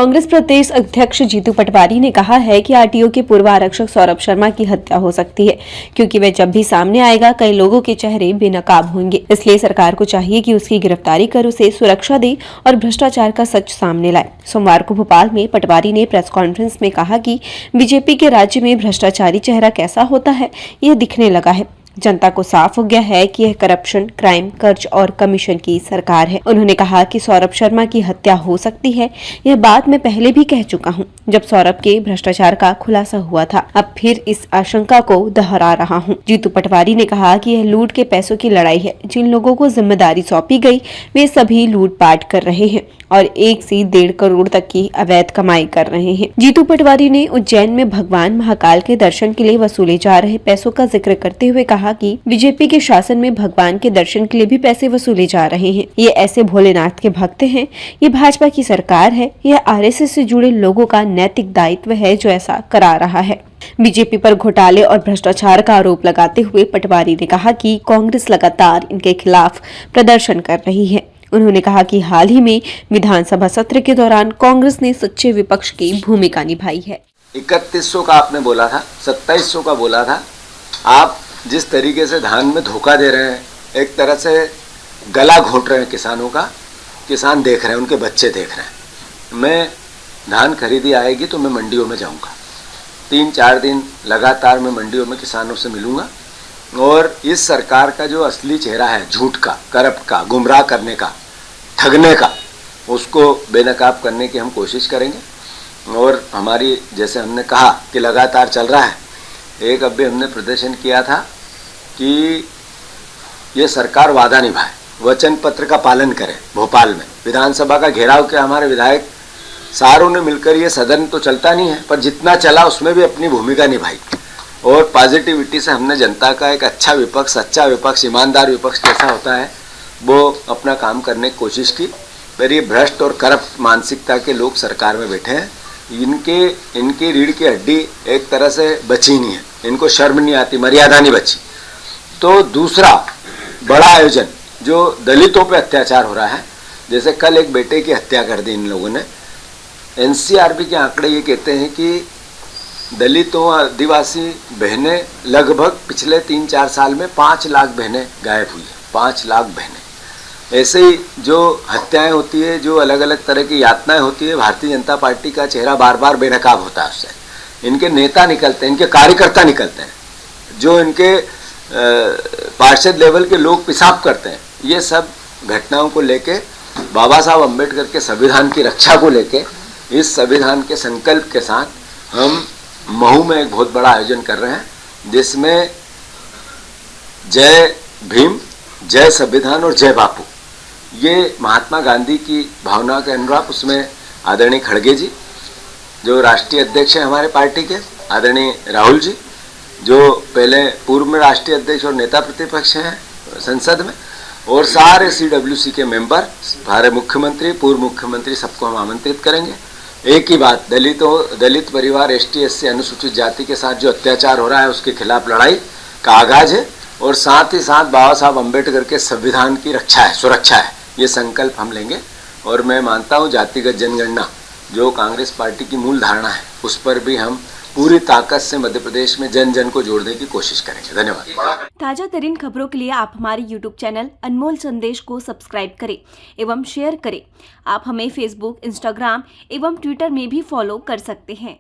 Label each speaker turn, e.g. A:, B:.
A: कांग्रेस प्रदेश अध्यक्ष जीतू पटवारी ने कहा है कि आरटीओ के पूर्व आरक्षक सौरभ शर्मा की हत्या हो सकती है, क्योंकि वह जब भी सामने आएगा कई लोगों के चेहरे बेनकाब होंगे। इसलिए सरकार को चाहिए कि उसकी गिरफ्तारी कर उसे सुरक्षा दे और भ्रष्टाचार का सच सामने लाए। सोमवार को भोपाल में पटवारी ने प्रेस कॉन्फ्रेंस में कहा कि बीजेपी के राज्य में भ्रष्टाचारी चेहरा कैसा होता है, यह दिखने लगा है। जनता को साफ हो गया है कि यह करप्शन, क्राइम, कर्ज और कमीशन की सरकार है। उन्होंने कहा कि सौरभ शर्मा की हत्या हो सकती है। यह बात मैं पहले भी कह चुका हूं, जब सौरभ के भ्रष्टाचार का खुलासा हुआ था। अब फिर इस आशंका को दोहरा रहा हूं। जीतू पटवारी ने कहा कि यह लूट के पैसों की लड़ाई है। जिन लोगों को जिम्मेदारी सौंपी गई वे सभी लूटपाट कर रहे हैं और 1 से 1.5 करोड़ तक की अवैध कमाई कर रहे हैं। जीतू पटवारी ने उज्जैन में भगवान महाकाल के दर्शन के लिए वसूले जा रहे पैसों का जिक्र करते हुए कहा कि बीजेपी के शासन में भगवान के दर्शन के लिए भी पैसे वसूले जा रहे हैं। ये ऐसे भोलेनाथ के भक्त हैं। ये भाजपा की सरकार है। यह आरएसएस से जुड़े लोगों का नैतिक दायित्व है जो ऐसा करा रहा है। बीजेपी पर घोटाले और भ्रष्टाचार का आरोप लगाते हुए पटवारी ने कहा कि कांग्रेस लगातार इनके खिलाफ प्रदर्शन कर रही है। उन्होंने कहा कि हाल ही में विधानसभा सत्र के दौरान कांग्रेस ने सच्चे विपक्ष की भूमिका निभाई है।
B: 3100 का आपने बोला था, 2700 का बोला था। आप जिस तरीके से धान में धोखा दे रहे हैं, एक तरह से गला घोट रहे हैं किसानों का। किसान देख रहे हैं, उनके बच्चे देख रहे हैं। मैं धान खरीदी आएगी तो मैं मंडियों में जाऊंगा, 3-4 दिन लगातार मैं मंडियों में किसानों से मिलूंगा और इस सरकार का जो असली चेहरा है, झूठ का, करप्ट का, गुमराह करने का, ठगने का, उसको बेनकाब करने की हम कोशिश करेंगे। और हमारी, जैसे हमने कहा कि लगातार चल रहा है, एक अभी हमने प्रदर्शन किया था कि ये सरकार वादा निभाए, वचन पत्र का पालन करे। भोपाल में विधानसभा का घेराव किया हमारे विधायक सारों ने मिलकर। ये सदन तो चलता नहीं है, पर जितना चला उसमें भी अपनी भूमिका निभाई और पॉजिटिविटी से हमने जनता का एक अच्छा विपक्ष, सच्चा विपक्ष, ईमानदार विपक्ष कैसा होता है वो अपना काम करने की कोशिश की। पर ये भ्रष्ट और करप्ट मानसिकता के लोग सरकार में बैठे हैं। इनकी रीढ़ की हड्डी एक तरह से बची नहीं है, इनको शर्म नहीं आती, मर्यादा नहीं बची। तो दूसरा बड़ा आयोजन जो दलितों पे अत्याचार हो रहा है, जैसे कल एक बेटे की हत्या कर दी इन लोगों ने। एनसीआरबी के आंकड़े ये कहते हैं कि दलितों, आदिवासी बहनें लगभग पिछले 3-4 साल में 5 लाख बहनें गायब हुई है। 5 लाख बहनें। ऐसे ही जो हत्याएं होती है, जो अलग अलग तरह की यातनाएं होती है, भारतीय जनता पार्टी का चेहरा बार बार बेनकाब होता है उससे। इनके नेता निकलते हैं, इनके कार्यकर्ता निकलते हैं, जो इनके पार्षद लेवल के लोग पेशाब करते हैं। ये सब घटनाओं को लेके, बाबा साहब अम्बेडकर के संविधान की रक्षा को लेके, इस संविधान के संकल्प के साथ हम महू में एक बहुत बड़ा आयोजन कर रहे हैं, जिसमें जय भीम, जय संविधान और जय बापू, ये महात्मा गांधी की भावना के अनुरूप, उसमें आदरणीय खड़गे जी जो राष्ट्रीय अध्यक्ष हैं हमारे पार्टी के, आदरणीय राहुल जी जो पहले पूर्व में राष्ट्रीय अध्यक्ष और नेता प्रतिपक्ष हैं संसद में, और सारे CWC के मेंबर, हमारे मुख्यमंत्री, पूर्व मुख्यमंत्री, सबको हम आमंत्रित करेंगे। एक ही बात, दलित परिवार, ST SC अनुसूचित जाति के साथ जो अत्याचार हो रहा है उसके खिलाफ लड़ाई का आगाज है, और साथ ही साथ बाबा साहब अम्बेडकर के संविधान की रक्षा है, सुरक्षा है। ये संकल्प हम लेंगे और मैं मानता हूँ जातिगत जनगणना जो कांग्रेस पार्टी की मूल धारणा है, उस पर भी हम पूरी ताकत से मध्य प्रदेश में जन जन को जोड़ने की कोशिश करेंगे। धन्यवाद।
A: ताजा तरीन खबरों के लिए आप हमारे YouTube चैनल अनमोल संदेश को सब्सक्राइब करें एवं शेयर करें। आप हमें Facebook, Instagram एवं Twitter में भी फॉलो कर सकते हैं।